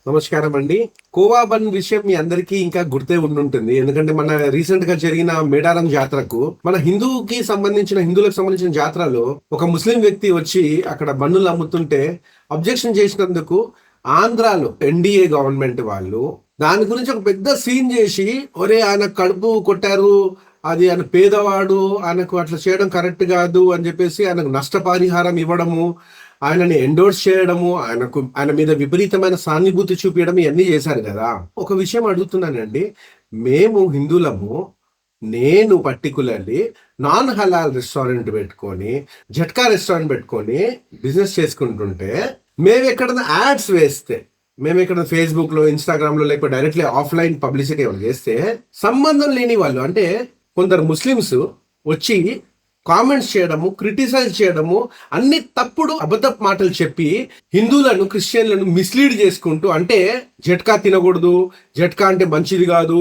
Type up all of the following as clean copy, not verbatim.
నమస్కారం అండి. కోవా బన్ విషయం మీ అందరికీ ఇంకా గుర్తే ఉండుంటుంది. ఎందుకంటే మన రీసెంట్ గా జరిగిన మేడారం జాతరకు మన హిందువులకు సంబంధించిన జాతరలో ఒక ముస్లిం వ్యక్తి వచ్చి అక్కడ బన్నులు అమ్ముతుంటే అబ్జెక్షన్ చేసినందుకు ఆంధ్రాలో ఎన్డీఏ గవర్నమెంట్ వాళ్ళు దాని గురించి ఒక పెద్ద సీన్ చేసి, ఒరే ఆయన కడుపు కొట్టారు, అది ఆయన పేదవాడు, ఆయనకు అట్లా చేయడం కరెక్ట్ కాదు అని చెప్పేసి ఆయనకు నష్టపరిహారం ఇవ్వడము, ఆయనని ఎండోర్స్ చేయడము, ఆయన మీద విపరీతమైన సానుభూతి చూపించడం ఇవన్నీ చేశారు కదా. ఒక విషయం అడుగుతున్నానండి, మేము హిందువులము, నేను పర్టికులర్లీ నాన్ హలాల్ రెస్టారెంట్ పెట్టుకొని జట్కా రెస్టారెంట్ పెట్టుకొని బిజినెస్ చేసుకుంటుంటే, మేము ఎక్కడైనా యాడ్స్ వేస్తే, మేము ఇక్కడ ఫేస్బుక్ లో, ఇన్స్టాగ్రామ్ లో, లేకపోతే డైరెక్ట్లీ ఆఫ్లైన్ పబ్లిసిటీ ఏమైనా చేస్తే, సంబంధం లేని వాళ్ళు అంటే కొందరు ముస్లిమ్స్ వచ్చి కామెంట్స్ చేయడము, క్రిటిసైజ్ చేయడము, అన్ని తప్పుడు అబద్ధపు మాటలు చెప్పి హిందువులను, క్రిస్టియన్లను మిస్లీడ్ చేసుకుంటూ, అంటే జట్కా తినకూడదు, జట్కా అంటే మంచిది కాదు,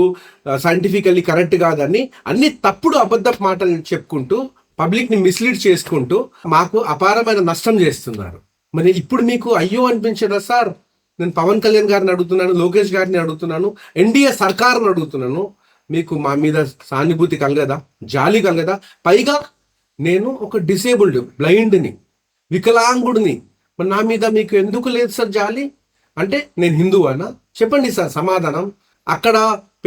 సైంటిఫికల్లీ కరెక్ట్ కాదని అన్ని తప్పుడు అబద్ధపు మాటలు చెప్పుకుంటూ పబ్లిక్ ని మిస్లీడ్ చేసుకుంటూ మాకు అపారమైన నష్టం చేస్తున్నారు. మరి ఇప్పుడు మీకు అయ్యో అనిపించదా సార్? నేను పవన్ కళ్యాణ్ గారిని అడుగుతున్నాను, లోకేష్ గారిని అడుగుతున్నాను, ఎన్డీఏ సర్కార్ని అడుగుతున్నాను, మీకు మా మీద సానుభూతి కలగదా, జాలి కలగదా? పైగా నేను ఒక డిసేబుల్డ్, బ్లైండ్ని, వికలాంగుడిని, మరి నా మీద మీకు ఎందుకు లేదు సార్ జాలి? అంటే నేను హిందువానా? చెప్పండి సార్ సమాధానం. అక్కడ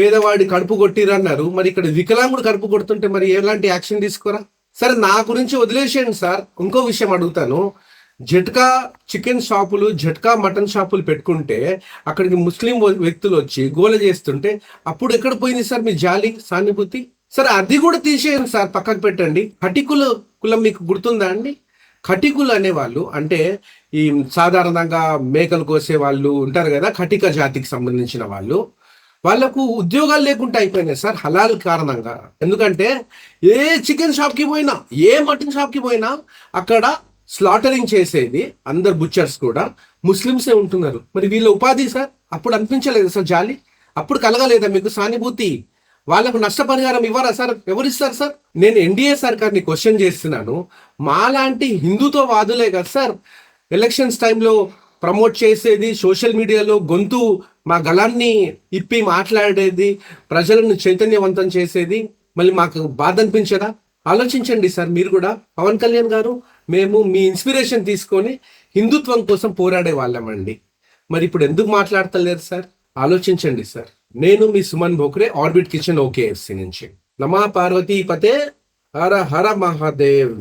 పేదవాడి కడుపు కొట్టిరన్నారు, మరి ఇక్కడ వికలాంగుడు కడుపు కొడుతుంటే మరి ఎలాంటి యాక్షన్ తీసుకోరా? సరే, నా గురించి వదిలేసేయండి సార్. ఇంకో విషయం అడుగుతాను. జట్కా చికెన్ షాపులు, జట్కా మటన్ షాపులు పెట్టుకుంటే అక్కడికి ముస్లిం వ్యక్తులు వచ్చి గోల చేస్తుంటే అప్పుడు ఎక్కడ పోయింది సార్ మీ జాలి, సానుభూతి? సరే, అది కూడా తీసేయండి సార్, పక్కకు పెట్టండి. కులం మీకు గుర్తుందా అండి? కటికులు అనేవాళ్ళు అంటే ఈ సాధారణంగా మేకలు కోసే వాళ్ళు ఉంటారు కదా, కటిక జాతికి సంబంధించిన వాళ్ళు. వాళ్ళకు ఉద్యోగాలు లేకుండా అయిపోయినాయి సార్ హలాల్ కారణంగా. ఎందుకంటే ఏ చికెన్ షాప్కి పోయినా, ఏ మటన్ షాప్కి పోయినా అక్కడ స్లాటరింగ్ చేసేది అందరు బుచ్చర్స్ కూడా ముస్లిమ్సే ఉంటున్నారు. మరి వీళ్ళ ఉపాధి సార్, అప్పుడు అనిపించలేదు సార్ జాలి? అప్పుడు కలగలేదా మీకు సానుభూతి? వాళ్ళకు నష్టపరిహారం ఇవ్వరా సార్? ఎవరిస్తారు సార్? నేను ఎన్డీఏ సర్కార్ని క్వశ్చన్ చేస్తున్నాను. మాలాంటి హిందూతో వాదులే కదా సార్ ఎలక్షన్స్ టైంలో ప్రమోట్ చేసేది, సోషల్ మీడియాలో గొంతు, మా గళాన్ని ఇప్పి మాట్లాడేది, ప్రజలను చైతన్యవంతం చేసేది. మళ్ళీ మాకు బాధ అనిపించదా? ఆలోచించండి సార్ మీరు కూడా. పవన్ కళ్యాణ్ గారు, మేము మీ ఇన్స్పిరేషన్ తీసుకొని హిందుత్వం కోసం పోరాడే వాళ్ళమండి. మరి ఇప్పుడు ఎందుకు మాట్లాడతలేరు సార్? ఆలోచించండి సార్. నేను మీ Suman Bhokre, orbit kitchen, OKFC నుంచి. నమః పార్వతీ పతే, హర హర మహాదేవ్.